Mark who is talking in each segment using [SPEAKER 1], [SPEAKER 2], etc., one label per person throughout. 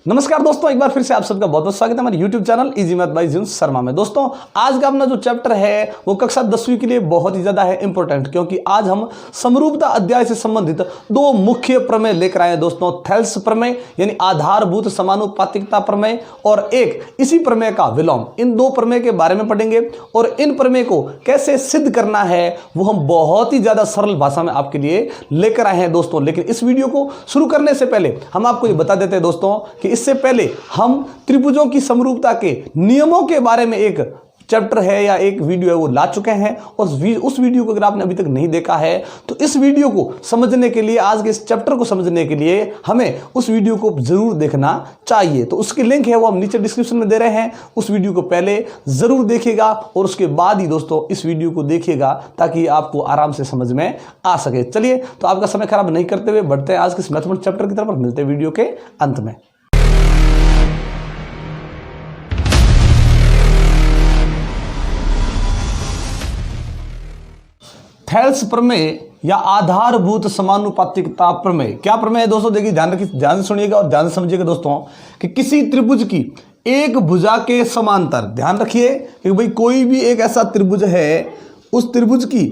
[SPEAKER 1] नमस्कार दोस्तों, एक बार फिर से आप सबका बहुत बहुत स्वागत है हमारे YouTube channel easy math bye June Sharma में। दोस्तों आज का अपना जो चैप्टर है वो कक्षा 10वीं के लिए बहुत ही ज्यादा है इंपॉर्टेंट, क्योंकि आज हम समरूपता अध्याय से संबंधित दो मुख्य प्रमेय लेकर आए हैं दोस्तों। थेल्स प्रमेय यानी आधारभूत समानुपातिकता प्रमेय और एक इसी प्रमेय का विलोम। इन दो प्रमेय के बारे में पढ़ेंगे और इन प्रमेय को कैसे सिद्ध करना है वो हम बहुत ही ज्यादा सरल भाषा में आपके लिए लेकर आए हैं दोस्तों। लेकिन इस वीडियो को शुरू करने से पहले हम आपको ये बता देते हैं दोस्तों कि इससे पहले हम त्रिभुजों की समरूपता के नियमों के बारे में एक चैप्टर है या एक वीडियो है वो ला चुके हैं, और उस वीडियो को अगर आपने अभी तक नहीं देखा है तो इस वीडियो को समझने के लिए, आज के इस चैप्टर को समझने के लिए हमें उस वीडियो को जरूर देखना चाहिए। तो उसकी लिंक है वो हम नीचे डिस्क्रिप्शन में दे रहे हैं। उस वीडियो को पहले जरूर देखिएगा और उसके बाद ही दोस्तों इस वीडियो को देखिएगा ताकि आपको आराम से समझ में आ सके। चलिए तो आपका समय खराब नहीं करते हुए बढ़ते हैं आज के इस मैथमेटिक्स चैप्टर की तरफ और मिलते हैं वीडियो के अंत में। थेल्स प्रमेय या आधारभूत समानुपातिकता प्रमेय क्या प्रमेय है दोस्तों? देखिए ध्यान से सुनिएगा और ध्यान से समझिएगा दोस्तों कि किसी त्रिभुज की एक भुजा के समांतर, ध्यान रखिए कि भाई कोई भी एक ऐसा त्रिभुज है, उस त्रिभुज की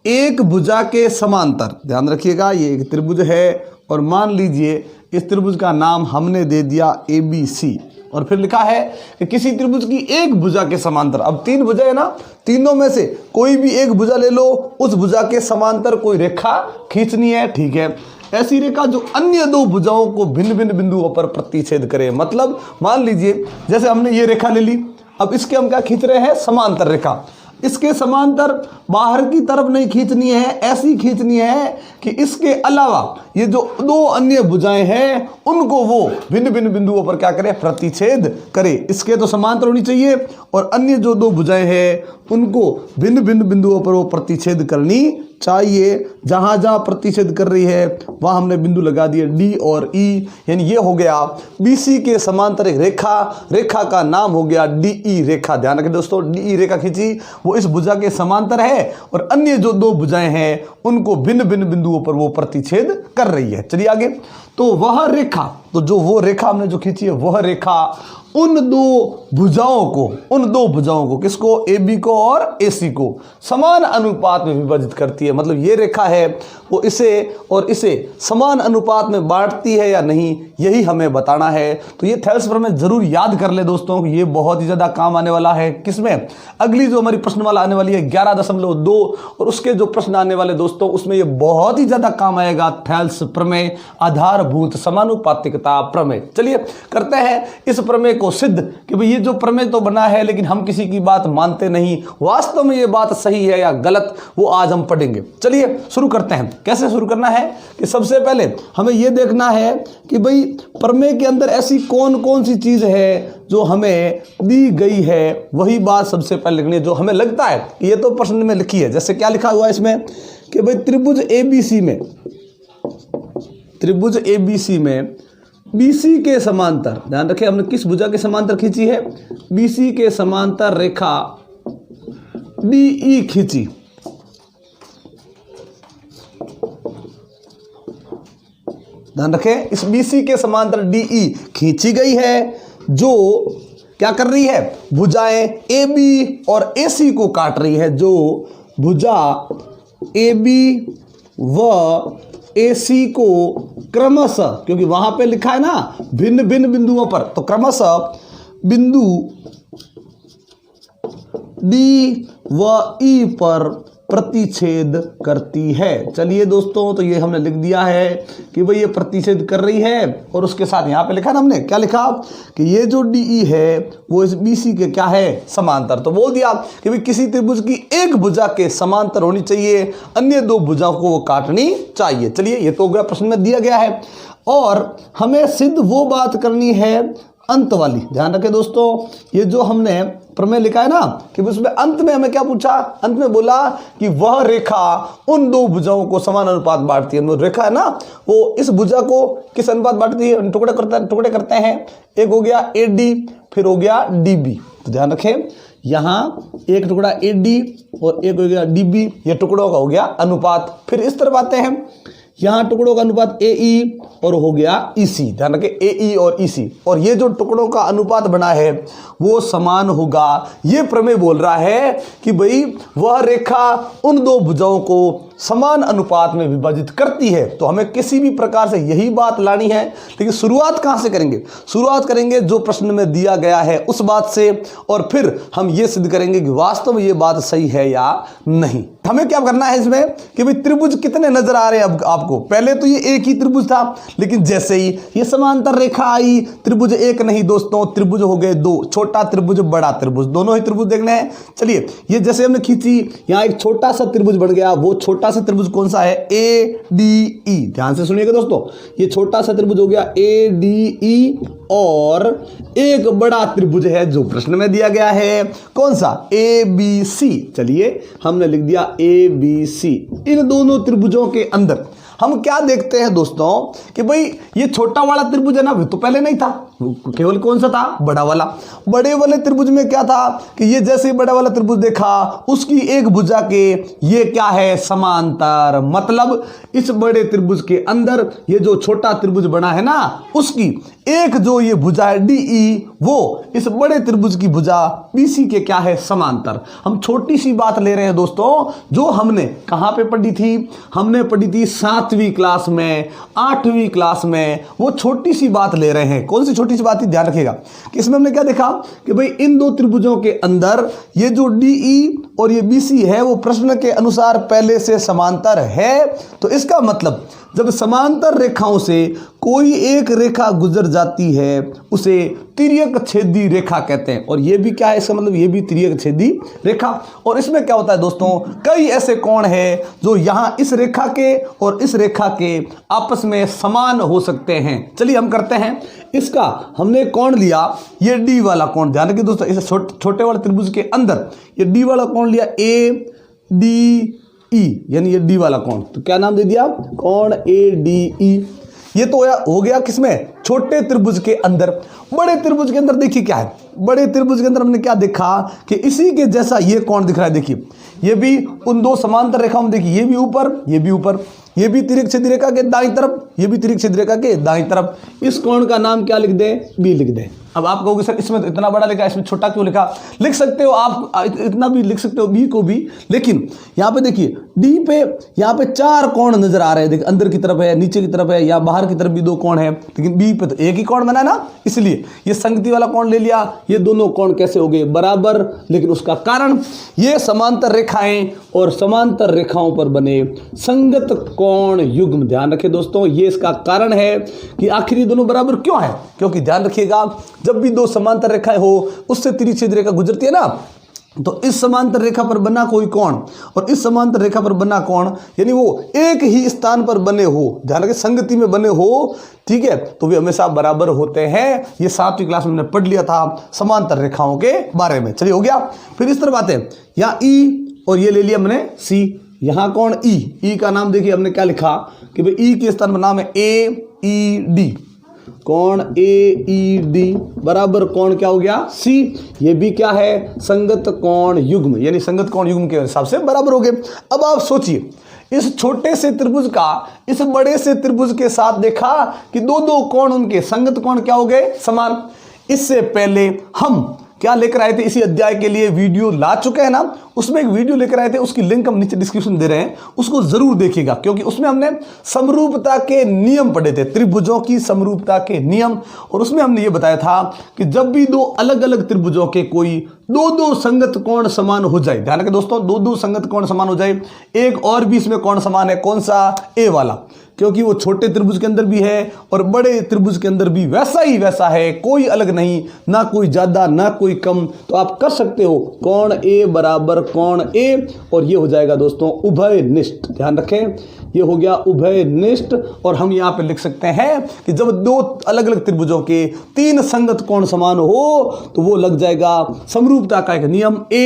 [SPEAKER 1] एक भुजा के समांतर, ध्यान रखिएगा ये एक त्रिभुज है और मान लीजिए इस त्रिभुज का नाम हमने दे दिया ABC और फिर लिखा है कि किसी त्रिभुज की एक भुजा के समांतर। अब तीन भुजा है ना, तीनों में से कोई भी एक भुजा ले लो, उस भुजा के समांतर कोई रेखा खींचनी है, ठीक है। ऐसी रेखा जो अन्य दो भुजाओं को भिन्न भिन्न बिंदुओं पर प्रतिच्छेद करे। मतलब मान लीजिए जैसे हमने ये रेखा ले ली, अब इसके हम क्या खींच रहे हैं? समांतर रेखा। इसके समांतर बाहर की तरफ नहीं खींचनी है, ऐसी खींचनी है कि इसके अलावा ये जो दो अन्य भुजाएं हैं उनको वो भिन्न भिन्न बिंदुओं पर क्या करे? प्रतिच्छेद करे। इसके तो समांतर होनी चाहिए और अन्य जो दो भुजाएं हैं उनको भिन्न भिन्न बिंदुओं पर वो प्रतिच्छेद करनी चाहिए। जहां जहां प्रतिच्छेद कर रही है वहां हमने बिंदु लगा दिए D और E, यानी ये हो गया BC के समांतर एक रेखा का नाम हो गया DE रेखा। ध्यान रखें दोस्तों, DE रेखा खींची, वो इस भुजा के समांतर है और अन्य जो दो भुजाएं हैं उनको भिन्न भिन्न बिंदुओं पर वो प्रतिच्छेद कर रही है। चलिए आगे। तो वह रेखा, तो जो वो रेखा हमने जो खींची है वह रेखा उन दो भुजाओं को किसको? AB को और AC को समान अनुपात में विभाजित करती है। मतलब ये रेखा है वो इसे और इसे समान अनुपात में बांटती है या नहीं, यही हमें बताना है। तो ये थेल्स प्रमेय जरूर याद कर ले दोस्तों, ये बहुत ही ज्यादा काम आने वाला है। किसमें? अगली जो हमारी प्रश्नमाला आने वाली है 11.2 और उसके जो प्रश्न आने वाले दोस्तों उसमें ये बहुत ही ज्यादा काम आएगा। थेल्स प्रमेय, आधारभूत समानुपातिकता प्रमेय। चलिए करते हैं इस प्रमेय को सिद्ध कि भाई ये जो प्रमेय तो बना है लेकिन हम किसी की बात मानते नहीं, वास्तव में ये बात सही है या गलत, वो आज हम पढ़ेंगे। चलिए शुरू करते हैं। कैसे शुरू करना है कि सबसे पहले हमें ये देखना है कि भाई प्रमेय के अंदर ऐसी कौन कौन सी चीज है जो हमें दी गई है, वही बात सबसे पहले लिखनी है जो हमें लगता है ये तो प्रश्न में लिखी है। जैसे क्या लिखा हुआ है इसमें कि भाई त्रिभुज ABC में BC के समांतर, ध्यान रखें हमने किस भुजा के समांतर खींची है? BC के समांतर रेखा DE खींची। ध्यान रखें इस BC के समांतर DE खींची गई है जो क्या कर रही है? भुजाएं AB और AC को काट रही है। जो भुजा AB व AC को क्रमशः, क्योंकि वहां पे लिखा है ना भिन्न भिन्न बिंदुओं पर, तो क्रमशः बिंदु D व E पर प्रतिच्छेद करती है। चलिए दोस्तों, तो ये हमने लिख दिया है कि भाई ये प्रतिच्छेद कर रही है और उसके साथ यहाँ पे लिखा ना हमने क्या लिखा कि ये जो DE है वो इस BC के क्या है? समांतर। तो बोल दिया कि भाई किसी त्रिभुज की एक भुजा के समांतर होनी चाहिए, अन्य दो भुजाओं को वो काटनी चाहिए। चलिए ये तो गया, प्रश्न में दिया गया है और हमें सिद्ध वो बात करनी है अंत वाली। ध्यान रखें दोस्तों, ये जो हमने प्रमेय लिखा है ना कि उसमें अंत में हमें क्या पूछा? अंत में बोला कि वह रेखा उन दो भुजाओं को समान अनुपात बांटती है। वो रेखा है ना वो इस भुजा को किस अनुपात बांटती है? टुकड़े करते हैं। एक हो गया AD, फिर हो गया DB। तो ध्यान रखें यहाँ एक टुकड़ा AD और एक हो गया DB, ये टुकड़ों का हो गया अनुपात। फिर इस तरफ आते हैं, यहाँ टुकड़ों का अनुपात AE और हो गया EC। ध्यान रखें AE और EC, और ये जो टुकड़ों का अनुपात बना है वो समान होगा। ये प्रमेय बोल रहा है कि भाई वह रेखा उन दो भुजाओं को समान अनुपात में विभाजित करती है। तो हमें किसी भी प्रकार से यही बात लानी है, लेकिन शुरुआत कहां से करेंगे? शुरुआत करेंगे जो प्रश्न में दिया गया है उस बात से, और फिर हम ये सिद्ध करेंगे कि वास्तव में ये बात सही है या नहीं। हमें क्या करना है इसमें कि भाई त्रिभुज कितने नजर आ रहे हैं अब आपको? पहले तो ये एक ही त्रिभुज था, लेकिन जैसे ही ये समांतर रेखा आई, त्रिभुज एक नहीं दोस्तों, त्रिभुज हो गए दो, छोटा त्रिभुज बड़ा त्रिभुज, दोनों ही त्रिभुज देखने हैं। चलिए ये जैसे हमने खींची, यहाँ एक छोटा सा त्रिभुज बन गया। वो छोटा सा त्रिभुज कौन सा है? ADE। ध्यान से सुनिएगा दोस्तों, ये छोटा सा त्रिभुज हो गया ADE, और एक बड़ा त्रिभुज है जो प्रश्न में दिया गया है, कौन सा? ABC। चलिए हमने लिख दिया ABC। इन दोनों त्रिभुजों के अंदर हम क्या देखते हैं दोस्तों कि भाई ये छोटा वाला त्रिभुज है ना, वो तो पहले नहीं था, केवल कौन सा था? बड़ा वाला। बड़े वाले त्रिभुज में क्या था कि ये जैसे ही बड़ा वाला त्रिभुज देखा, उसकी एक भुजा के ये क्या है? समांतर। मतलब इस बड़े त्रिभुज के अंदर ये जो छोटा त्रिभुज बना है ना, उसकी एक जो ये भुजा है DE, वो इस बड़े त्रिभुज की भुजा BC के क्या है? समांतर। हम छोटी सी बात ले रहे हैं दोस्तों, जो हमने कहां पे पढ़ी थी? हमने पढ़ी थी 7वीं क्लास में, 8वीं क्लास में। वो छोटी सी बात ले रहे हैं। कौन सी छोटी सी बात थी? ध्यान रखिएगा कि इसमें हमने क्या देखा कि भाई इन दो त्रिभुजों के अंदर ये जो DE और ये BC है वो प्रश्न के अनुसार पहले से समांतर है। तो इसका मतलब जब समांतर रेखाओं से कोई एक रेखा गुजर जाती है उसे तिर्यक छेदी रेखा कहते हैं। और ये भी क्या है? इसका मतलब ये भी तिर्यक छेदी रेखा। और इसमें क्या होता है दोस्तों, कई ऐसे कोण हैं जो यहाँ इस रेखा के और इस रेखा के आपस में समान हो सकते हैं। चलिए हम करते हैं। इसका हमने कोण लिया, ये D वाला कोण। ध्यान रखिए दोस्तों, इस छोटे वाले त्रिभुज के अंदर ये D वाला कोण लिया, ADE, यानी ये D वाला कोण। तो क्या नाम दे दिया? कोण ADE। ये तो हो गया किसमें? छोटे त्रिभुज के अंदर। बड़े त्रिभुज के अंदर देखिए क्या है? बड़े त्रिभुज के अंदर हमने क्या देखा कि इसी के जैसा ये कोण दिख रहा है। देखिए ये भी उन दो समांतर रेखाओं में, देखिए ये भी ऊपर, ये भी ऊपर, ये भी तिर्यक छेदी रेखा के दाईं तरफ, ये भी तिर्यक छेदी रेखा के दाईं तरफ। इस कोण का नाम क्या लिख दें? B लिख दें। अब आप कहोगे सर इसमें तो इतना बड़ा लिखा, इसमें छोटा क्यों लिखा? लिख सकते हो आप, इतना भी लिख सकते हो B को भी, लेकिन यहाँ पे देखिए D पे यहाँ पे 4 कोण नजर आ रहे हैं। देखिए अंदर की तरफ है, नीचे की तरफ है, या बाहर की तरफ भी 2 कोण है, लेकिन B पे तो एक ही कोण बना है ना, इसलिए ये संगति वाला कोण ले लिया। ये दोनों कोण कैसे हो गए? बराबर। लेकिन उसका कारण ये समांतर रेखाएं और समांतर रेखाओं पर बने संगत कोण युग्म। ध्यान रखें दोस्तों, ये इसका कारण है कि आखिर ये दोनों बराबर क्यों है? क्योंकि ध्यान रखिएगा, जब भी दो समांतर रेखाएं हो उससे तिर्यक छेदी रेखा गुजरती है ना, तो इस समांतर रेखा पर बना कोई कोण और इस समांतर रेखा पर बना कोण, यानी वो एक ही स्थान पर बने हो, ध्यान रखें संगति में बने हो, ठीक है, तो वे हमेशा बराबर होते हैं। ये 7वीं क्लास में हमने पढ़ लिया था समांतर रेखाओं के बारे में। चलिए हो गया। फिर इस तरफ आते हैं, यहाँ E और ये ले लिया हमने C, यहाँ कौन? E का नाम देखिए हमने क्या लिखा कि भाई E के स्थान पर नाम है AED। कौन? AED बराबर कौन क्या हो गया? C। ये भी क्या है? संगत कोण युग्म, यानी संगत कोण युग्म के हिसाब से बराबर हो गए। अब आप सोचिए, इस छोटे से त्रिभुज का इस बड़े से त्रिभुज के साथ देखा कि दो दो कोण उनके संगत कोण क्या हो गए? समान। इससे पहले हम क्या लेकर आए थे? इसी अध्याय के लिए वीडियो ला चुके हैं ना, उसमें एक वीडियो लेकर आए थे, उसकी लिंक हम नीचे डिस्क्रिप्शन दे रहे हैं, उसको जरूर देखिएगा, क्योंकि उसमें हमने समरूपता के नियम पढ़े थे, त्रिभुजों की समरूपता के नियम। और उसमें हमने ये बताया था कि जब भी दो अलग अलग त्रिभुजों के कोई दो संगत कोण समान हो जाए, ध्यान रखें दोस्तों, दो संगत कोण समान हो जाए, एक और भी इसमें कोण समान है, कौन सा? A वाला, क्योंकि वो छोटे त्रिभुज के अंदर भी है और बड़े त्रिभुज के अंदर भी वैसा ही वैसा है, कोई अलग नहीं, ना कोई ज्यादा ना कोई कम। तो आप कर सकते हो कोण A बराबर कोण A, और ये हो जाएगा दोस्तों उभयनिष्ठ। ध्यान रखें, ये हो गया उभयनिष्ठ। और हम यहाँ पे लिख सकते हैं कि जब दो अलग अलग त्रिभुजों के 3 संगत कोण समान हो तो वो लग जाएगा समरूपता का एक नियम A,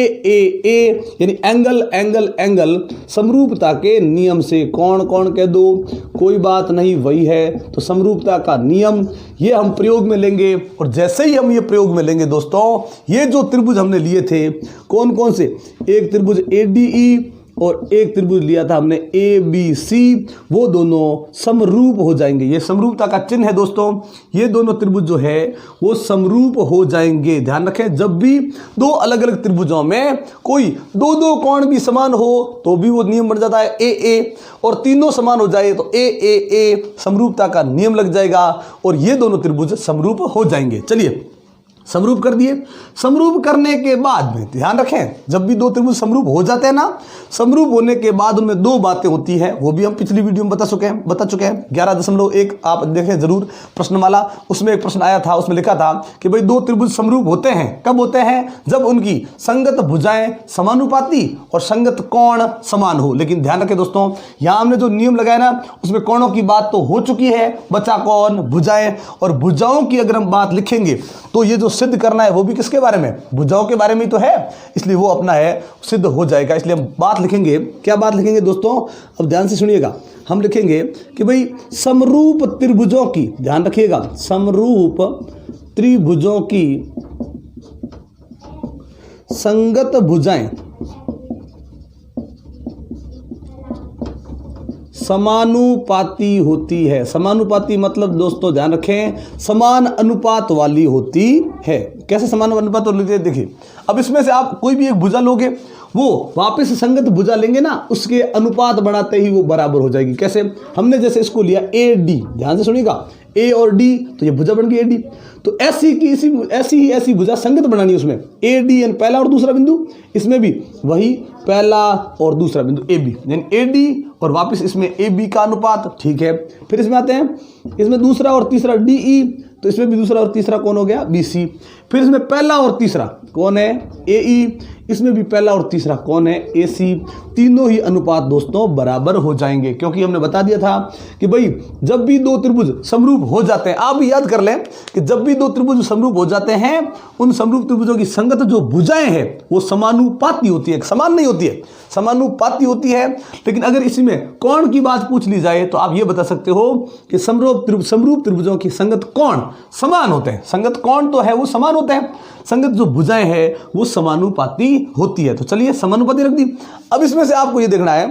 [SPEAKER 1] यानी एंगल एंगल एंगल, समरूपता के नियम से कोण कोण कह दो, कोई बात नहीं, वही है। तो समरूपता का नियम ये हम प्रयोग में लेंगे, और जैसे ही हम ये प्रयोग में लेंगे दोस्तों, ये जो त्रिभुज हमने लिए थे कौन कौन से? एक त्रिभुज ADE, और एक त्रिभुज लिया था हमने ABC, वो दोनों समरूप हो जाएंगे। ये समरूपता का चिन्ह है दोस्तों। ये दोनों त्रिभुज जो है वो समरूप हो जाएंगे। ध्यान रखें, जब भी दो अलग अलग त्रिभुजों में कोई दो कोण भी समान हो तो भी वो नियम बन जाता है AA, और तीनों समान हो जाए तो AAA, समरूपता का नियम लग जाएगा और ये दोनों त्रिभुज समरूप हो जाएंगे। चलिए, समरूप कर दिए। समरूप करने के बाद में ध्यान रखें, जब भी दो त्रिभुज समरूप हो जाते हैं ना, समरूप होने के बाद उनमें दो बातें होती हैं, वो भी हम पिछली वीडियो में बता चुके हैं। 11.1 आप देखें जरूर प्रश्नमाला, उसमें एक प्रश्न आया था, उसमें लिखा था कि भाई दो त्रिभुज समरूप होते हैं, कब होते हैं? जब उनकी संगत भुजाएं समानुपाती और संगत कोण समान हो। लेकिन ध्यान रखें दोस्तों, यहां हमने जो नियम लगाया ना, उसमें कोणों की बात तो हो चुकी है, बचा कौन? भुजाएं। और भुजाओं की अगर हम बात लिखेंगे तो ये जो सिद्ध करना है वो भी किसके बारे में? भुजाओं के बारे में तो है, इसलिए वो अपना है सिद्ध हो जाएगा। इसलिए हम बात लिखेंगे, क्या बात लिखेंगे दोस्तों? अब ध्यान से सुनिएगा। हम लिखेंगे कि भाई समरूप त्रिभुजों की, ध्यान रखिएगा, समरूप त्रिभुजों की संगत भुजाएं समानुपाती होती है। समानुपाती मतलब दोस्तों ध्यान रखें, समान अनुपात वाली होती है। कैसे समान अनुपात वाली होती है? देखिए, अब इसमें से आप कोई भी एक भुजा लोगे, वो वापस संगत भुजा लेंगे ना, उसके अनुपात बढ़ाते ही वो बराबर हो जाएगी। कैसे? हमने जैसे इसको लिया AD, ध्यान से सुनिएगा, A और D, तो ये भुजा बन गई AD। तो ऐसी भुजा संगत बनानी है उसमें, AD यानी पहला और दूसरा बिंदु, इसमें भी वही पहला और दूसरा बिंदु AB, यानी AD और वापस इसमें AB का अनुपात। ठीक है, फिर इसमें आते हैं, इसमें दूसरा और तीसरा DE, तो इसमें भी दूसरा और तीसरा कौन हो गया? BC। फिर इसमें पहला और तीसरा कौन है? AE। इसमें भी पहला और तीसरा कौन है? AC। तीनों ही अनुपात दोस्तों बराबर हो जाएंगे, क्योंकि हमने बता दिया था कि भाई जब भी दो त्रिभुज समरूप हो जाते हैं, आप याद कर लें कि जब भी दो त्रिभुज समरूप हो जाते हैं, उन समरूप त्रिभुजों की संगत जो भुजाएं हैं वो समानुपाती होती है, समान नहीं होती है, समानुपाती होती है। लेकिन अगर इसमें कोण की बात पूछ ली जाए तो आप ये बता सकते हो कि समरूप त्रिभुजों की संगत कोण समान होते हैं। संगत कोण तो है वो समान होते हैं, संगत जो भुजाएं हैं वो समानुपाती होती है। तो चलिए समानुपाती रख दी। अब इसमें से आपको ये देखना है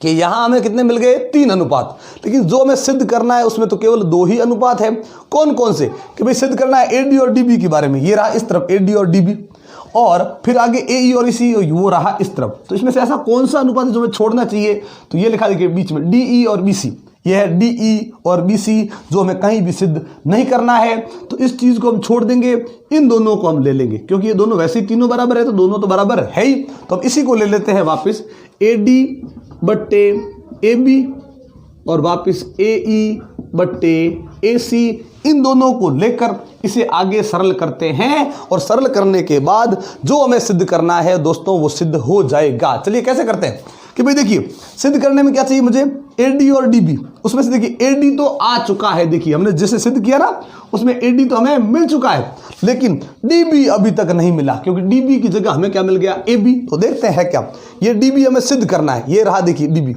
[SPEAKER 1] कि यहां हमें कितने मिल गए? 3 अनुपात। लेकिन जो हमें सिद्ध करना है उसमें तो केवल 2 ही अनुपात है। कौन कौन से? कि भाई सिद्ध करना है AD और DB के बारे में, ये रहा इस तरफ AD और DB, और फिर आगे AE और EC वो रहा इस तरफ। तो इसमें से ऐसा कौन सा अनुपात है जो हमें छोड़ना चाहिए? तो ये लिखा देखिए बीच में DE और BC, यह है DE और BC जो हमें कहीं भी सिद्ध नहीं करना है। तो इस चीज को हम छोड़ देंगे, इन दोनों को हम ले लेंगे, क्योंकि ये दोनों वैसे ही तीनों बराबर है, तो दोनों तो बराबर है ही। तो हम इसी को ले लेते हैं वापस, AD बट्टे AB और वापस AE बट्टे AC, इन दोनों को लेकर इसे आगे सरल करते हैं, और सरल करने के बाद जो हमें सिद्ध करना है दोस्तों वो सिद्ध हो जाएगा। चलिए कैसे करते हैं कि भाई देखिए, सिद्ध करने में क्या चाहिए मुझे? AD और DB। उसमें से देखिए AD तो आ चुका है, देखिए हमने जैसे सिद्ध किया ना उसमें AD तो हमें मिल चुका है, लेकिन DB अभी तक नहीं मिला, क्योंकि DB की जगह हमें क्या मिल गया? AB। तो देखते हैं क्या, ये DB हमें सिद्ध करना है, ये रहा देखिए DB,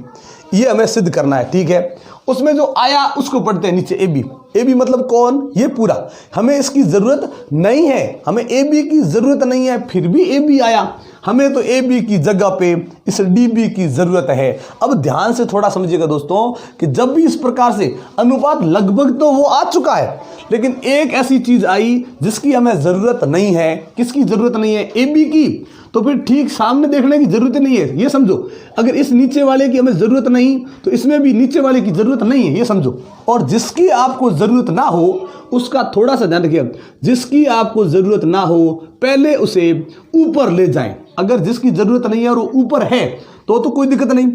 [SPEAKER 1] ये हमें सिद्ध करना है। ठीक है, उसमें जो आया उसको पढ़ते हैं नीचे AB। AB मतलब कौन? ये पूरा, हमें इसकी जरूरत नहीं है, हमें AB की जरूरत नहीं है, फिर भी AB आया, हमें तो AB की जगह पे इस DB की जरूरत है। अब ध्यान से थोड़ा समझिएगा दोस्तों कि जब भी इस प्रकार से अनुपात लगभग तो वो आ चुका है, लेकिन एक ऐसी चीज आई जिसकी हमें जरूरत नहीं है। किसकी जरूरत नहीं है? AB की। तो फिर ठीक सामने देखने की जरूरत नहीं है, ये समझो। अगर इस नीचे वाले की हमें जरूरत नहीं तो इसमें भी नीचे वाले की जरूरत नहीं है, ये समझो। और जिसकी आपको जरूरत ना हो उसका थोड़ा सा ध्यान रखिए, जिसकी आपको जरूरत ना हो पहले उसे ऊपर ले जाएं। अगर जिसकी जरूरत नहीं है और वो ऊपर है तो कोई दिक्कत नहीं,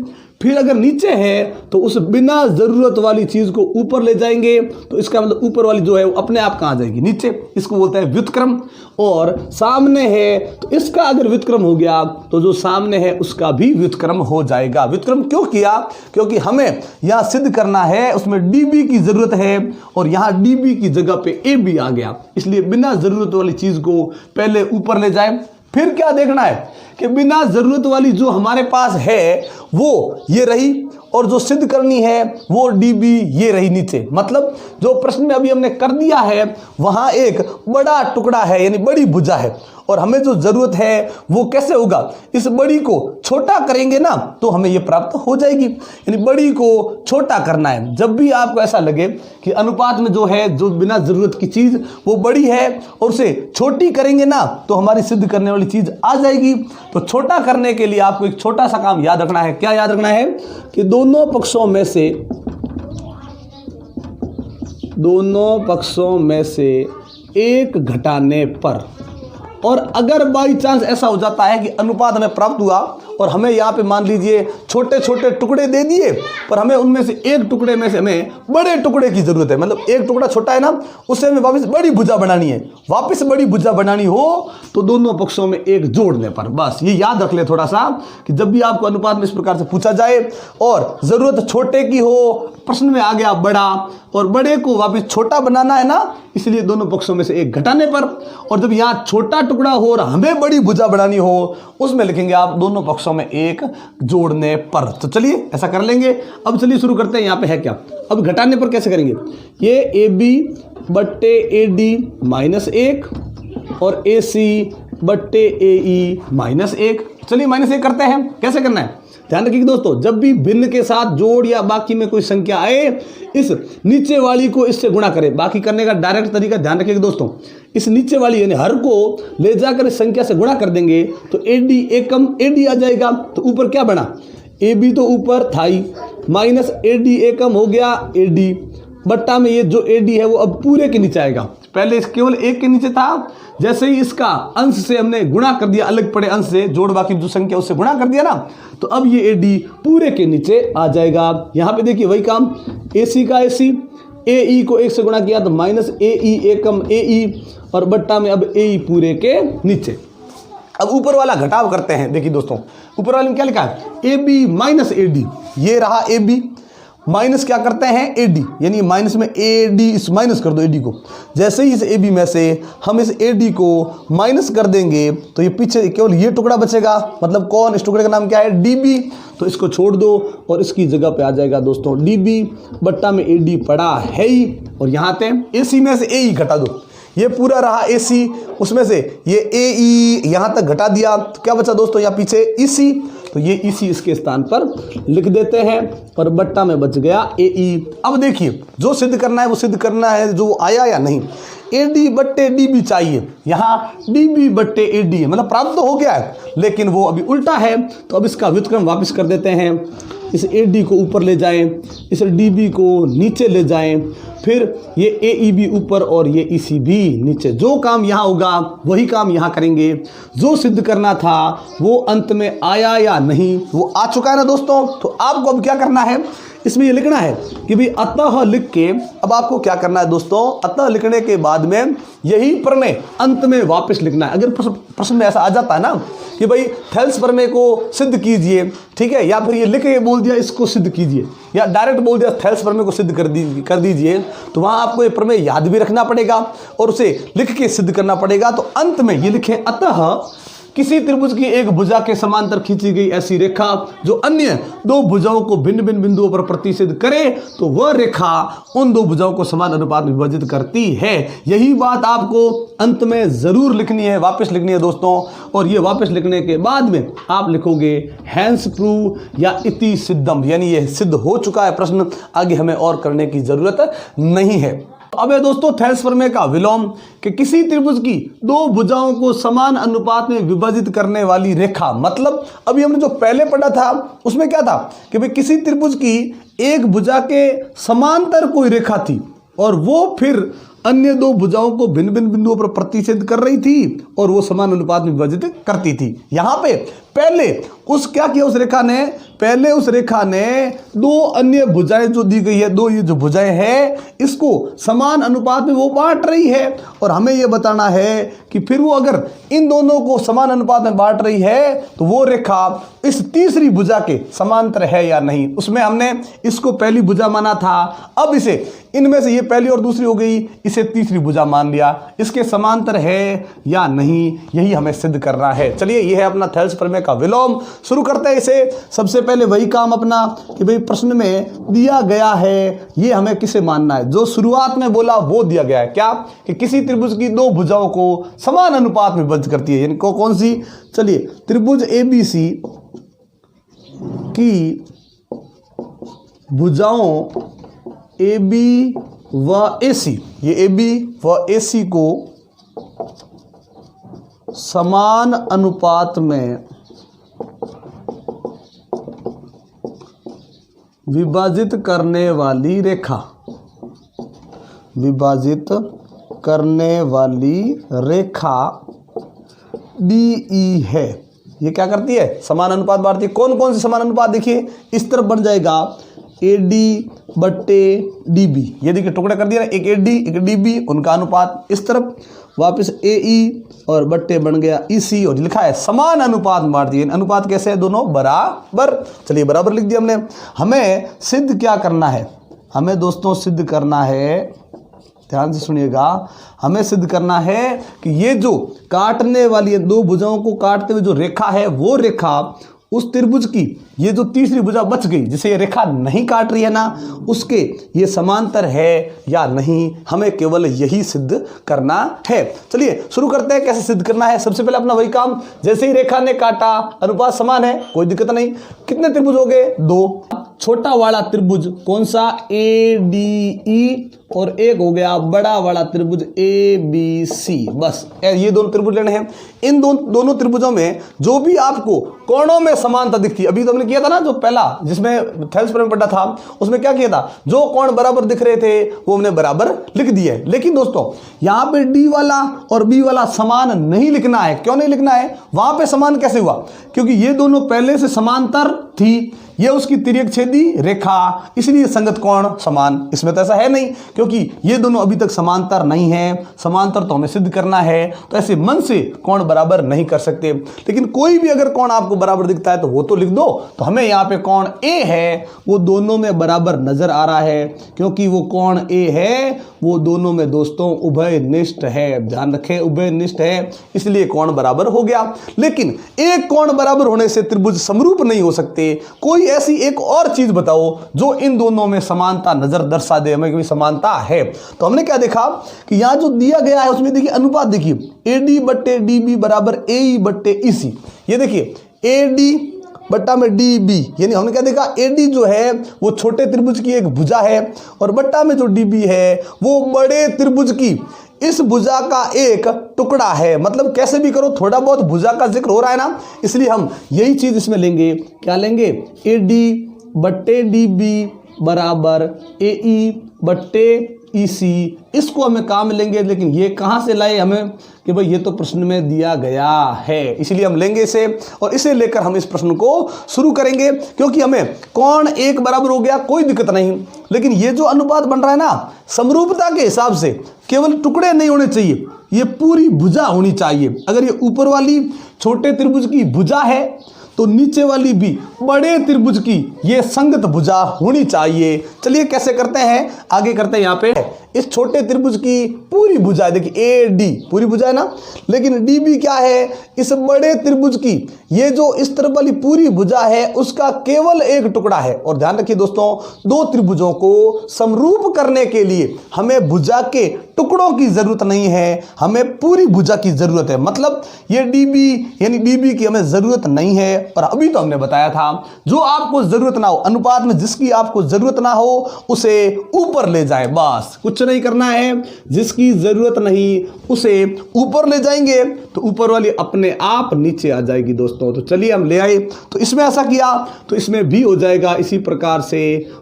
[SPEAKER 1] फिर अगर नीचे है तो उस बिना जरूरत वाली चीज को ऊपर ले जाएंगे, तो इसका मतलब ऊपर वाली जो है वो अपने आप कहां जाएगी? नीचे। इसको बोलते हैं व्युत्क्रम। और सामने है तो इसका अगर व्युत्क्रम हो गया तो जो सामने है उसका भी व्युत्क्रम हो जाएगा। व्युत्क्रम क्यों किया? क्योंकि हमें यहां सिद्ध करना है, उसमें DB की जरूरत है और यहां DB की जगह पे AB आ गया, इसलिए बिना जरूरत वाली चीज को पहले ऊपर ले जाए। फिर क्या देखना है कि बिना जरूरत वाली जो हमारे पास है वो ये रही, और जो सिद्ध करनी है वो DB ये रही नीचे। मतलब जो प्रश्न में अभी हमने कर दिया है वहां एक बड़ा टुकड़ा है, यानी बड़ी भुजा है, और हमें जो जरूरत है वो कैसे होगा, इस बड़ी को छोटा करेंगे ना तो हमें ये प्राप्त हो जाएगी। यानी बड़ी को छोटा करना है। जब भी आपको ऐसा लगे कि अनुपात में जो है, जो बिना जरूरत की चीज वो बड़ी है और उसे छोटी करेंगे ना तो हमारी सिद्ध करने वाली चीज आ जाएगी। तो छोटा करने के लिए आपको एक छोटा सा काम याद रखना है। क्या याद रखना है कि दोनों पक्षों में से एक घटाने पर, और अगर बाई चांस ऐसा हो जाता है कि अनुपात हमें प्राप्त हुआ और हमें यहाँ पे मान लीजिए छोटे छोटे टुकड़े दे दिए, पर हमें उनमें से एक टुकड़े में से हमें बड़े टुकड़े की जरूरत है, मतलब एक टुकड़ा छोटा है ना, उससे हमें वापस बड़ी भुजा बनानी है, वापस बड़ी भुजा बनानी हो तो दोनों पक्षों में एक जोड़ने पर। बस ये याद रख ले थोड़ा सा कि जब भी आपको अनुपात में इस प्रकार से पूछा जाए और जरूरत छोटे की हो, प्रश्न में आ गया बड़ा और बड़े को वापस छोटा बनाना है ना, इसलिए दोनों पक्षों में से एक घटाने पर, और जब यहाँ छोटा टुकड़ा हो और हमें बड़ी भुजा बनानी हो उसमें लिखेंगे आप दोनों पक्षों में एक जोड़ने पर। तो चलिए ऐसा कर लेंगे। अब चलिए शुरू करते हैं। यहाँ पे है क्या, अब घटाने पर कैसे करेंगे, ये ए बी बट्टे ए डी माइनस एक और ए सी बट्टे ए ई माइनस एक। चलिए माइनस एक करते हैं। कैसे करना है ध्यान रखिए दोस्तों, जब भी भिन्न के साथ जोड़ या बाकी में कोई संख्या आए, इस नीचे वाली को इससे गुणा करें। बाकी करने का डायरेक्ट तरीका ध्यान रखिएगा दोस्तों, इस नीचे वाली यानी हर को ले जाकर इस संख्या से गुणा कर देंगे तो एडी एकम एडी आ जाएगा। तो ऊपर क्या बना, ए बी तो ऊपर था ही, माइनस एडी एकम हो गया एडी, बट्टा में ये जो एडी है वो अब पूरे के नीचे आएगा। पहले केवल एक के नीचे था, जैसे ही इसका अंश से हमने गुणा कर दिया, अलग पड़े अंश से जोड़ बाकी जो संख्या उससे गुणा कर दिया ना, तो अब ये एडी पूरे के नीचे आ जाएगा। यहाँ पे देखिए वही काम, एसी का एसी, ए ई को एक से गुणा किया तो माइनस ए ई एकम ए ई, और बट्टा में अब ए ई पूरे के नीचे। अब ऊपर वाला घटाव करते हैं। देखिए दोस्तों ऊपर वाले में क्या लिखा है, A B minus A D, ये रहा ए बी माइनस क्या करते हैं ए डी, यानी माइनस में ए डी, इस माइनस कर दो ए डी को। जैसे ही इस ए बी में से हम इस ए डी को माइनस कर देंगे तो ये पीछे केवल ये टुकड़ा बचेगा, मतलब कौन, इस टुकड़े का नाम क्या है डी बी, तो इसको छोड़ दो और इसकी जगह पे आ जाएगा दोस्तों डी बी, बट्टा में ए डी पड़ा है ही, और यहाँ पे ए सी में से ए ई घटा दो, ये पूरा रहा ए सी, उसमें से ये ए ई यहाँ तक घटा दिया तो क्या बचा दोस्तों, यहाँ पीछे ई सी, तो ये इसी इसके स्थान पर लिख देते हैं और बट्टा में बच गया ए ई। अब देखिए जो सिद्ध करना है वो सिद्ध करना है, जो आया या नहीं, ए डी बट्टे डी बी चाहिए, यहाँ डी बी बट्टे ए डी है, मतलब प्राप्त तो हो गया है लेकिन वो अभी उल्टा है। तो अब इसका व्युत्क्रम वापस कर देते हैं, इस ए डी को ऊपर ले जाएं, इस डी बी को नीचे ले जाएं, फिर ये ए ई बी ऊपर और ये ई सी बी नीचे। जो काम यहाँ होगा वही काम यहाँ करेंगे। जो सिद्ध करना था वो अंत में आया या नहीं, वो आ चुका है ना दोस्तों। तो आपको अब क्या करना है, इसमें ये लिखना है कि भाई अतः लिख के, अब आपको क्या करना है दोस्तों, अतः लिखने के बाद में यही प्रमेय अंत में वापस लिखना है। अगर प्रश्न में ऐसा आ जाता है ना कि भाई थेल्स प्रमेय को सिद्ध कीजिए, ठीक है, या फिर ये लिख के बोल दिया इसको सिद्ध कीजिए, या डायरेक्ट बोल दिया थेल्स प्रमेय को सिद्ध कर दीजिए, तो वहाँ आपको ये प्रमेय याद भी रखना पड़ेगा और उसे लिख के सिद्ध करना पड़ेगा। तो अंत में ये लिखें, अतः किसी त्रिभुज की एक भुजा के समांतर खींची गई ऐसी रेखा जो अन्य दो भुजाओं को भिन्न भिन्न बिंदुओं पर प्रतिच्छेद करे तो वह रेखा उन दो भुजाओं को समान अनुपात में विभाजित करती है। यही बात आपको अंत में जरूर लिखनी है, वापस लिखनी है दोस्तों। और ये वापस लिखने के बाद में आप लिखोगे हैंस प्रूव या इति सिद्धम, यानी ये सिद्ध हो चुका है प्रश्न, आगे हमें और करने की जरूरत नहीं है। अब है दोस्तों थेल्स प्रमेय का विलोम कि किसी त्रिभुज की दो भुजाओं को समान अनुपात में विभाजित करने वाली रेखा, मतलब अभी हमने जो पहले पढ़ा था उसमें क्या था कि भाई किसी त्रिभुज की एक भुजा के समांतर कोई रेखा थी और वो फिर अन्य दो भुजाओं को भिन्न भिन्न बिंदुओं पर प्रतिच्छेद कर रही थी और वो समान अनुपात में विभाजित करती थी। यहाँ पे पहले उस क्या किया, उस रेखा ने पहले उस रेखा ने दो अन्य भुजाएं जो दी गई है, दो ये जो भुजाएं हैं इसको समान अनुपात में वो बांट रही है, और हमें ये बताना है कि फिर वो अगर इन दोनों को समान अनुपात में बांट रही है तो वो रेखा इस तीसरी भुजा के समांतर है या नहीं। उसमें हमने इसको पहली भुजा माना था, अब इसे इनमें से ये पहली और दूसरी हो गई, इसे तीसरी भुजा मान लिया, इसके समांतर है या नहीं, यही हमें सिद्ध करना है। चलिए ये है अपना थेल्स प्रमेय प्रमेय का विलोम। शुरू करते हैं इसे। सबसे पहले वही काम अपना कि भाई प्रश्न में दिया गया है, ये हमें किसे मानना है। जो शुरुआत में बोला वो दिया गया है, क्या कि किसी त्रिभुज की दो भुजाओं को समान अनुपात में विभाजित करती है, यानी कौन सी। चलिए, त्रिभुज ABC की भुजाओं AB व AC, ये AB व AC को समान अनुपात में विभाजित करने वाली रेखा, विभाजित करने वाली रेखा DE है। ये क्या करती है, समान अनुपात बांटती है। कौन कौन से समान अनुपात, देखिए इस तरफ बन जाएगा AD बट्टे DB, ये देखिए टुकड़े कर दिया ना, एक AD एक DB, उनका अनुपात। इस तरफ वापस AE और बट्टे बन गया EC, और लिखा है समान अनुपात में बांट दिए। अनुपात कैसे है, दोनों बराबर। चलिए बराबर लिख दिया हमने। हमें सिद्ध क्या करना है, हमें दोस्तों सिद्ध करना है, ध्यान से सुनिएगा, हमें सिद्ध करना है कि ये जो काटने वाली दो भुजाओं को काटते हुए जो रेखा है, वो रेखा उस त्रिभुज की ये जो तीसरी भुजा बच गई जिसे ये रेखा नहीं काट रही है ना, उसके ये समांतर है या नहीं, हमें केवल यही सिद्ध करना है। चलिए शुरू करते हैं, कैसे सिद्ध करना है। सबसे पहले अपना वही काम, जैसे ही रेखा ने काटा अनुपात समान है, कोई दिक्कत नहीं। कितने त्रिभुज हो गए, दो। छोटा वाला त्रिभुज कौन सा, ADE, और एक हो गया बड़ा वाला त्रिभुज ABC। बस ये दोनों त्रिभुज लेने हैं। इन दोनों त्रिभुजों में जो भी आपको कोणों में समानता दिखती है, अभी तो हमने किया था ना जो पहला जिसमें थेल्स प्रमेय पढ़ा था, उसमें क्या किया था, जो कोण बराबर दिख रहे थे वो हमने बराबर लिख दिए। लेकिन दोस्तों यहाँ पे D वाला और B वाला समान नहीं लिखना है। क्यों नहीं लिखना है, वहां पे समान कैसे हुआ, क्योंकि ये दोनों पहले से समांतर थी, ये उसकी तिर्यक छेदी रेखा, इसलिए संगत कोण समान। इसमें तो ऐसा है नहीं, क्योंकि ये दोनों अभी तक समांतर नहीं है। समांतर तो हमें सिद्ध करना है, तो ऐसे मन से कोण बराबर नहीं कर सकते। लेकिन कोई भी अगर कोण आपको बराबर दिखता है तो वो तो लिख दो। तो हमें यहाँ पे कोण A है, वो दोनों में बराबर नजर आ रहा है, क्योंकि वो कोण A है वो दोनों में दोस्तों उभयनिष्ठ है। ध्यान रखें, उभयनिष्ठ है, इसलिए कोण बराबर हो गया। लेकिन एक कोण बराबर होने से त्रिभुज समरूप नहीं हो सकते। कोई ऐसी एक और चीज बताओ जो इन दोनों में समानता नजर दर्शा दे, हमें कोई समानता है। तो हमने क्या देखा कि यहां जो दिया गया है उसमें देखिए अनुपात, देखिए AD बट्टे DB बराबर AE बट्टे EC। ये देखिए AD बट्टा में DB, यानी हमने क्या देखा, AD जो है वो छोटे त्रिभुज की एक भुजा है, और बट्टा में जो DB है वो बड़े त्रिभुज की इस भुजा का एक टुकड़ा है। मतलब कैसे भी करो, थोड़ा बहुत भुजा का जिक्र हो रहा है ना, इसलिए हम यही चीज इसमें लेंगे। क्या लेंगे, AD बट्टे DB बराबर AE बट्टे EC, इसको हमें काम लेंगे। लेकिन ये कहाँ से लाए हमें, कि भाई ये तो प्रश्न में दिया गया है, इसलिए हम लेंगे इसे, और इसे लेकर हम इस प्रश्न को शुरू करेंगे। क्योंकि हमें कोण एक बराबर हो गया, कोई दिक्कत नहीं। लेकिन ये जो अनुपात बन रहा है ना, समरूपता के हिसाब से केवल टुकड़े नहीं होने चाहिए, ये पूरी भुजा होनी चाहिए। अगर ये ऊपर वाली छोटे त्रिभुज की भुजा है तो नीचे वाली भी बड़े त्रिभुज की ये संगत भुजा होनी चाहिए। चलिए कैसे करते हैं, आगे करते हैं। यहाँ पे इस छोटे त्रिभुज की पूरी भुजा है, देखिए AD पूरी भुजा है ना, लेकिन DB क्या है, इस बड़े त्रिभुज की ये जो इस तरफ वाली पूरी भुजा है उसका केवल एक टुकड़ा है। और ध्यान रखिए दोस्तों, दो त्रिभुजों को समरूप करने के लिए हमें भुजा के टुकड़ों की जरूरत नहीं है, हमें पूरी भुजा की जरूरत है। मतलब ये DB यानी DB की हमें जरूरत नहीं है। और अभी तो हमने बताया था, जो आपको जरूरत ना हो, अनुपात में जिसकी आपको जरूरत ना हो उसे ऊपर ले जाए, बस कुछ नहीं करना है। जिसकी जरूरत नहीं उसे ऊपर ले जाएंगे तो ऊपर वाली अपने आप नीचे आ जाएगी दोस्तों। तो चलिए हम ले आए, तो इसमें ऐसा किया तो इसमें भी हो जाएगा। इसी प्रकार से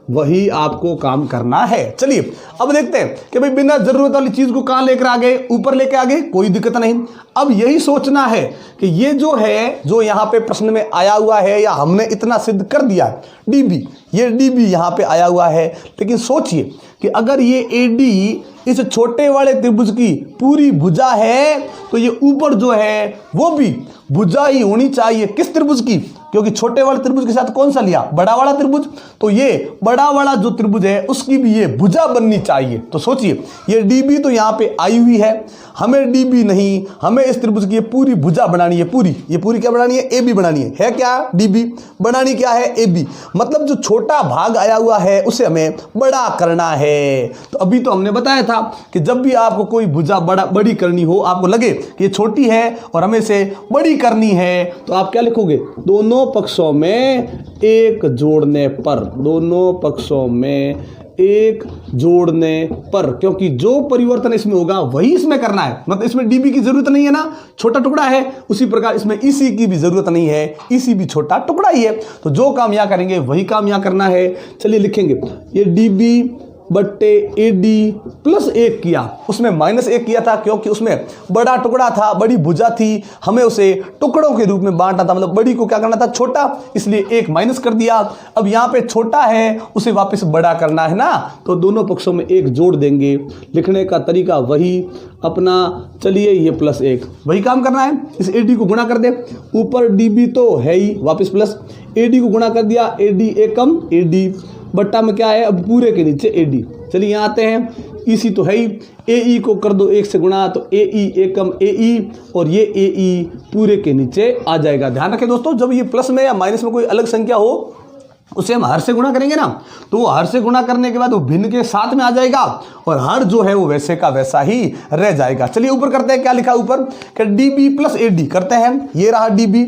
[SPEAKER 1] वही आपको काम करना है। चलिए अब देखते हैं कि भाई बिना जरूरत वाली चीज को कहां लेकर आ गए, ऊपर लेकर आ गए, कोई दिक्कत नहीं। अब यही सोचना है कि ये जो है, जो यहां पे प्रश्न में आया हुआ है, या हमने इतना सिद्ध कर दिया है DB, ये DB यहां पे आया हुआ है। लेकिन सोचिए कि अगर ये AD इस छोटे वाले त्रिभुज की पूरी भुजा है तो ये ऊपर जो है वो भी भुजा ही होनी चाहिए। किस त्रिभुज की, क्योंकि छोटे वाले त्रिभुज के साथ कौन सा लिया, बड़ा वाला त्रिभुज। तो ये बड़ा वाला जो त्रिभुज है उसकी भी ये भुजा बननी चाहिए। तो सोचिए ये डीबी तो यहाँ पे आई हुई है, हमें डीबी नहीं, हमें इस त्रिभुज की ये पूरी भुजा बनानी है, पूरी ये पूरी क्या बनानी है, ए बी बनानी है क्या डीबी, बनानी क्या है ए बी। मतलब जो छोटा भाग आया हुआ है उसे हमें बड़ा करना है। तो अभी तो हमने बताया था कि जब भी आपको कोई भुजा बड़ी करनी हो, आपको लगे कि ये छोटी है और हमें इसे बड़ी करनी है, तो आप क्या लिखोगे, दोनों पक्षों में एक जोड़ने पर, दोनों पक्षों में एक जोड़ने पर, क्योंकि जो परिवर्तन इसमें होगा वही इसमें करना है। मतलब इसमें डीबी की जरूरत नहीं है ना, छोटा टुकड़ा है, उसी प्रकार इसमें ईसी की भी जरूरत नहीं है, ईसी भी छोटा टुकड़ा ही है। तो जो काम यहां करेंगे वही काम यहां करना है। चलिए लिखेंगे, ये डीबी बट्टे ए डी प्लस 1 किया, उसमें -1 किया था क्योंकि उसमें बड़ा टुकड़ा था, बड़ी भुजा थी, हमें उसे टुकड़ों के रूप में बांटना था, मतलब बड़ी को क्या करना था, छोटा, इसलिए 1 माइनस कर दिया। अब यहाँ पे छोटा है उसे वापस बड़ा करना है ना, तो दोनों पक्षों में 1 जोड़ देंगे। लिखने का तरीका वही अपना, चलिए ये +1 वही काम करना है, इस ए डी को गुणा कर दे, ऊपर डी बी तो है ही, वापस प्लस ए डी को गुणा कर दिया, A D Ekam A D बट्टा में क्या है, अब पूरे के नीचे ए डी। चलिए यहाँ आते हैं, ईसी तो है ही, ए ई को कर दो 1 से गुणा, तो ए ई एकम ए ई, और ये ए ई पूरे के नीचे आ जाएगा। ध्यान रखें दोस्तों, जब ये प्लस में या माइनस में कोई अलग संख्या हो उसे हम हर से गुणा करेंगे ना, तो हर से गुणा करने के बाद वो भिन्न के साथ में आ जाएगा और हर जो है वो वैसे का वैसा ही रह जाएगा। चलिए ऊपर करते हैं, क्या लिखा ऊपर, कि D B plus A D करते हैं, ये रहा डी बी,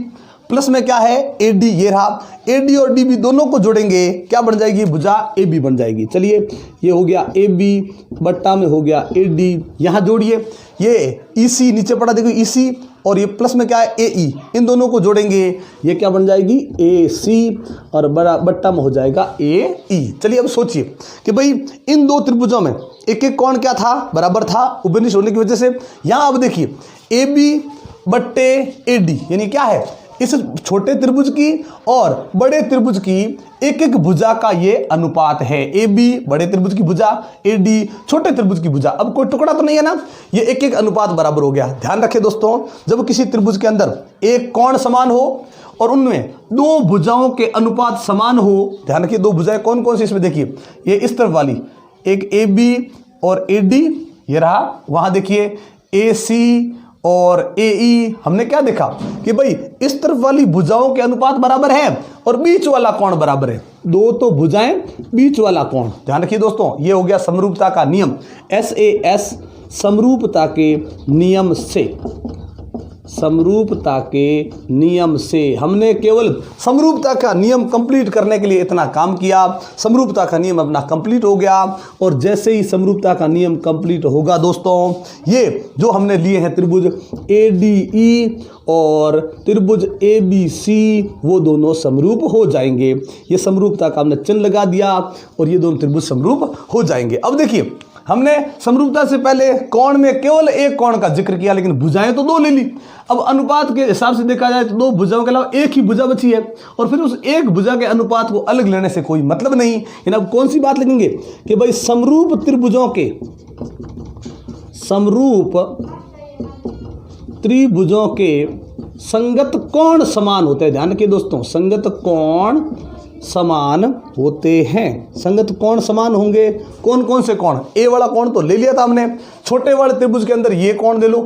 [SPEAKER 1] प्लस में क्या है ए डी, ये रहा ए डी और डी बी दोनों को जोड़ेंगे, क्या बन जाएगी, भुजा ए बी बन जाएगी। चलिए ये हो गया ए बी बट्टा में हो गया ए डी, यहाँ जोड़िए, ये ई सी नीचे पड़ा देखो ई सी, और ये प्लस में क्या है ए ई, इन दोनों को जोड़ेंगे, ये क्या बन जाएगी ए सी, और बड़ा बट्टा में हो जाएगा ए ई। चलिए अब सोचिए कि भाई इन दो त्रिभुजों में एक एक कोण क्या था, बराबर था, उभयनिष्ठ होने की वजह से। यहाँ अब देखिए ए बी बट्टे ए डी यानी क्या है, इस छोटे त्रिभुज की और बड़े त्रिभुज की एक एक भुजा का ये अनुपात है। ए बी बड़े त्रिभुज की भुजा, ए डी छोटे त्रिभुज की भुजा। अब कोई टुकड़ा तो नहीं है ना, ये एक एक अनुपात बराबर हो गया। ध्यान रखें दोस्तों, जब किसी त्रिभुज के अंदर एक कोण समान हो और उनमें दो भुजाओं के अनुपात समान हो, ध्यान रखिए दो भुजाएं कौन कौन सी, इसमें देखिए ये इस तरफ वाली एक ए बी और ए डी, ये रहा, वहां देखिए ए सी और ए ई। हमने क्या देखा कि भाई इस तरफ वाली भुजाओं के अनुपात बराबर है और बीच वाला कोण बराबर है, दो तो भुजाएं बीच वाला कोण। ध्यान रखिए दोस्तों, ये हो गया समरूपता का नियम, SAS समरूपता के नियम से, समरूपता के नियम से। हमने केवल समरूपता का नियम कंप्लीट करने के लिए इतना काम किया, समरूपता का नियम अपना कंप्लीट हो गया। और जैसे ही समरूपता का नियम कंप्लीट होगा दोस्तों, ये जो हमने लिए हैं त्रिभुज ADE और त्रिभुज ABC, वो दोनों समरूप हो जाएंगे। ये समरूपता का हमने चिन्ह लगा दिया और ये दोनों त्रिभुज समरूप हो जाएंगे। अब देखिए, हमने समरूपता से पहले कोण में केवल एक कोण का जिक्र किया, लेकिन भुजाएं तो दो ले ली। अब अनुपात के हिसाब से देखा जाए तो दो भुजाओं के अलावा एक ही भुजा बची है, और फिर उस एक भुजा के अनुपात को अलग लेने से कोई मतलब नहीं। यानी अब कौन सी बात लिखेंगे कि भाई समरूप त्रिभुजों के, समरूप त्रिभुजों के संगत कोण समान होते हैं। ध्यान रखिए दोस्तों, संगत कोण समान होते हैं। संगत कोण समान होंगे, कौन कौन से कोण, ए वाला कोण तो ले लिया था हमने, छोटे वाले त्रिभुज के अंदर ये कोण ले लो,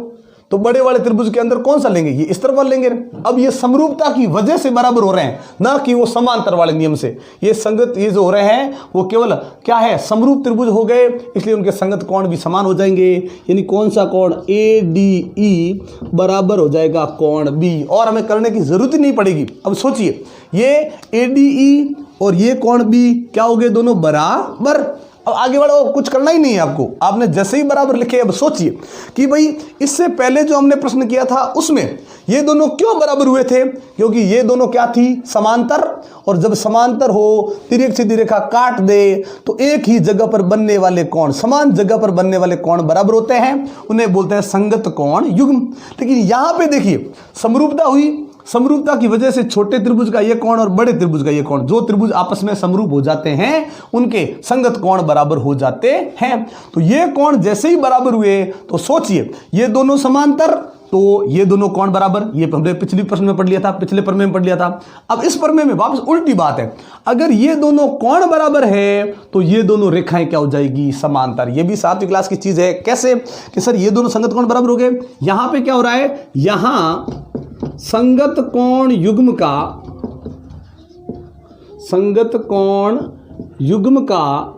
[SPEAKER 1] तो बड़े वाले त्रिभुज के अंदर कौन सा लेंगे, ये इस तरफ वाला लेंगे। अब ये समरूपता की वजह से बराबर हो रहे हैं, ना कि वो समांतर वाले नियम से। ये संगत, ये जो हो रहे हैं वो केवल क्या है, समरूप त्रिभुज हो गए, इसलिए उनके संगत कोण भी समान हो जाएंगे। यानी कौन सा कोण, ADE बराबर हो जाएगा कोण B, और हमें करने की जरूरत ही नहीं पड़ेगी। अब सोचिए, ये ADE और ये कोण B क्या हो गए, दोनों बराबर। अब आगे बढ़ो, कुछ करना ही नहीं है आपको, आपने जैसे ही बराबर लिखे। अब सोचिए कि भाई इससे पहले जो हमने प्रश्न किया था उसमें ये दोनों क्यों बराबर हुए थे, क्योंकि ये दोनों क्या थी, समांतर। और जब समांतर हो, तिर्यक सीधी रेखा काट दे, तो एक ही जगह पर बनने वाले कोण, समान जगह पर बनने वाले कोण बराबर होते हैं, उन्हें बोलते हैं संगत कोण युग्म। लेकिन यहां पे देखिए समरूपता हुई, समरूपता की वजह से छोटे त्रिभुज का ये कोण और बड़े त्रिभुज का ये कोण, जो त्रिभुज आपस में समरूप हो जाते हैं उनके संगत कोण बराबर हो जाते हैं। तो ये कोण जैसे ही बराबर हुए, तो सोचिए ये दोनों समांतर, तो ये दोनों कोण बराबर, ये हमने पिछले प्रश्न में पढ़ लिया था, पिछले प्रमेय में पढ़ लिया था। अब इस प्रमेय में वापस उल्टी बात है, अगर ये दोनों कोण बराबर है तो ये दोनों रेखाएं क्या हो जाएगी, समांतर। ये भी 7वीं क्लास की चीज है। कैसे कि सर ये दोनों संगत कोण बराबर हो गए, यहां पे क्या हो रहा है, यहां संगत कोण युग्म का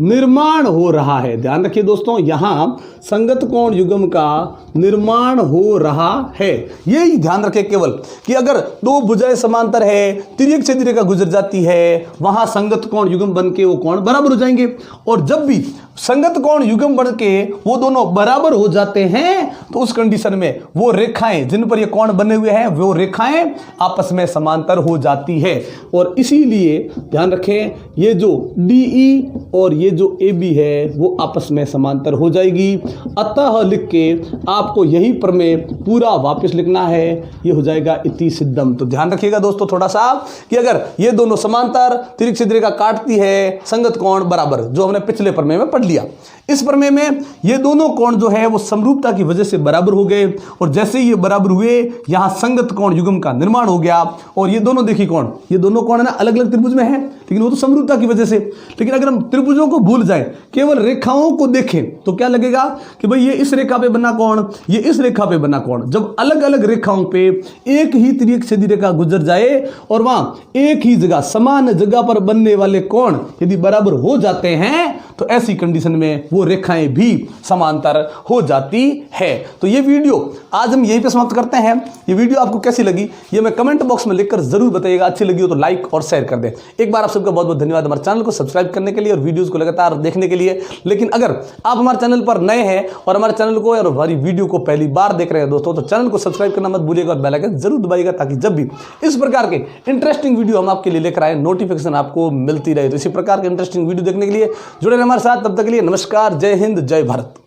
[SPEAKER 1] निर्माण हो रहा है। ध्यान रखिए दोस्तों, यहां संगत कोण युग्म का निर्माण हो रहा है। यही ध्यान रखें केवल कि अगर दो भुजाएं समांतर है, तिर्यक छेदी रेखा गुजर जाती है, वहां संगत कोण युग्म बन के वो कोण बराबर हो जाएंगे। और जब भी संगत कोण युग्म बन के वो दोनों बराबर हो जाते हैं तो उस कंडीशन में वो रेखाएं जिन पर ये कोण बने हुए हैं वो रेखाएं आपस में समांतर हो जाती है। और इसीलिए ध्यान रखें, ये जो DE और ये जो AB है वो आपस में समांतर हो जाएगी। अतः लिख के आपको यही प्रमेय पूरा वापस लिखना है, ये हो जाएगा इति सिद्धम। तो ध्यान रखिएगा दोस्तों थोड़ा सा कि अगर ये दोनों समांतर, तिर्यक छेदी रेखा काटती है, संगत कोण बराबर, जो हमने पिछले प्रमेय में पढ़ लिया। इस प्रमेय में ये दोनों कोण जो है वो समरूपता की वजह से बराबर हो गए, और जैसे ही ये बराबर हुए यहां संगत कोण युग्म का निर्माण हो गया। और ये दोनों देखिए कोण, ये दोनों कोण है ना अलग अलग त्रिभुज में है, लेकिन वो तो समरूपता की वजह से। लेकिन अगर हम त्रिभुजों को भूल जाएं, केवल रेखाओं को देखें तो क्या लगेगा कि भाई ये इस रेखा पे बना कोण, ये इस रेखा पे बना कोण। जब अलग अलग रेखाओं पे एक ही तिर्यक छेदी रेखा गुजर जाए और वहां एक ही जगह समान जगह पर बनने वाले कोण यदि बराबर हो जाते हैं तो ऐसी कंडीशन में वो रेखाएं भी समांतर हो जाती है। तो ये वीडियो आज हम यहीं पे समाप्त करते हैं। ये वीडियो आपको कैसी लगी ये मैं कमेंट बॉक्स में लिखकर जरूर बताइएगा। अच्छी लगी हो तो लाइक और शेयर कर दें। एक बार आप सबका बहुत बहुत धन्यवाद हमारे चैनल को सब्सक्राइब करने के लिए और वीडियोस को लगातार देखने के लिए। लेकिन अगर आप हमारे चैनल पर नए हैं और हमारे चैनल को और हमारी वीडियो को पहली बार देख रहे हैं दोस्तों, तो चैनल को सब्सक्राइब करना मत भूलिएगा और बेल आइकन जरूर दबाइएगा, ताकि जब भी इस प्रकार के इंटरेस्टिंग वीडियो हम आपके लिए लेकर आए नोटिफिकेशन आपको मिलती रहे। तो इसी प्रकार के इंटरेस्टिंग वीडियो देखने के लिए जुड़े रहें हमारे साथ। तब तक के लिए नमस्कार, जय हिंद, जय भारत।